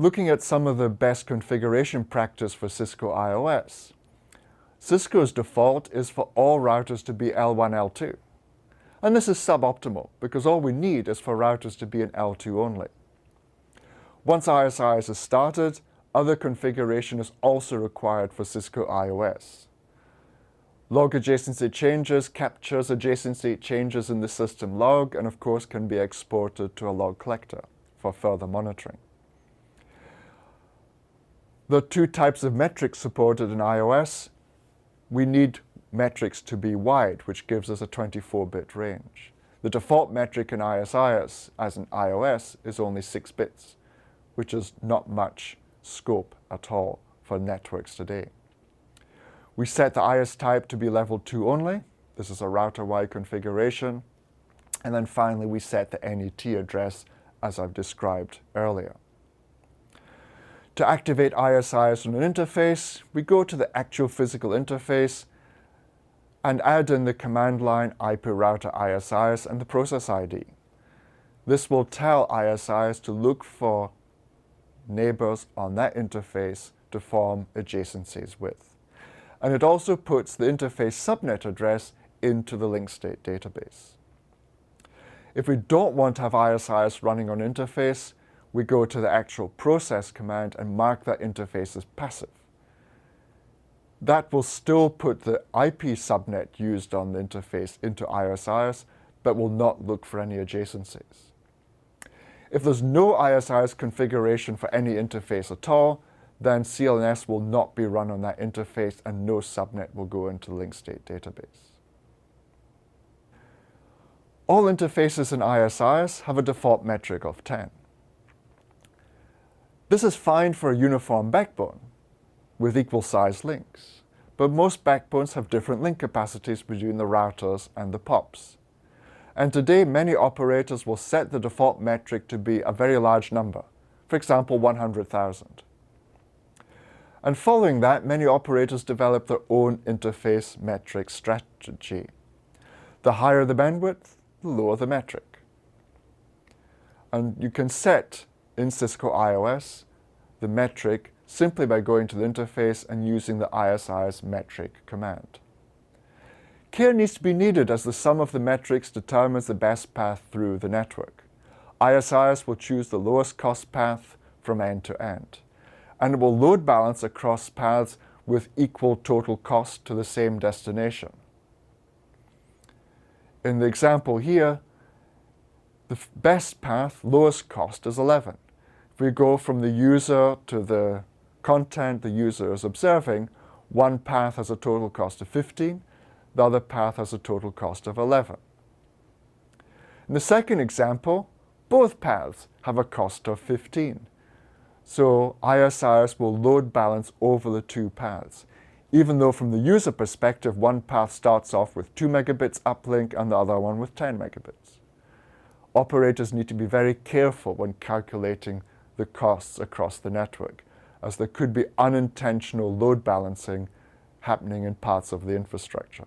Looking at some of the best configuration practice for Cisco IOS. Cisco's default is for all routers to be L1, L2. And this is suboptimal because all we need is for routers to be in L2 only. Once ISIS is started, other configuration is also required for Cisco IOS. Log adjacency changes captures adjacency changes in the system log and of course can be exported to a log collector for further monitoring. There are two types of metrics supported in iOS. We need metrics to be wide, which gives us a 24-bit range. The default metric in ISIS, as in iOS, is only 6 bits, which is not much scope at all for networks today. We set the IS type to be level 2 only. This is a router-wide configuration. And then finally, we set the NET address, as I've described earlier. To activate ISIS on an interface, we go to the actual physical interface and add in the command line IP router ISIS and the process ID. This will tell ISIS to look for neighbors on that interface to form adjacencies with. And it also puts the interface subnet address into the link state database. If we don't want to have ISIS running on interface, we go to the actual process command and mark that interface as passive. That will still put the IP subnet used on the interface into ISIS, but will not look for any adjacencies. If there's no ISIS configuration for any interface at all, then CLNS will not be run on that interface and no subnet will go into the link state database. All interfaces in ISIS have a default metric of 10. This is fine for a uniform backbone with equal size links, but most backbones have different link capacities between the routers and the POPs. And today, many operators will set the default metric to be a very large number, for example, 100,000. And following that, many operators develop their own interface metric strategy. The higher the bandwidth, the lower the metric. And you can set in Cisco IOS the metric simply by going to the interface and using the ISIS metric command. Care needs to be needed as the sum of the metrics determines the best path through the network. ISIS will choose the lowest cost path from end to end, and it will load balance across paths with equal total cost to the same destination. In the example here, the best path, lowest cost, is 11. If we go from the user to the content the user is observing, one path has a total cost of 15, the other path has a total cost of 11. In the second example, both paths have a cost of 15. So ISIS will load balance over the two paths, even though from the user perspective, one path starts off with 2 megabits uplink and the other one with 10 megabits. Operators need to be very careful when calculating the costs across the network, as there could be unintentional load balancing happening in parts of the infrastructure.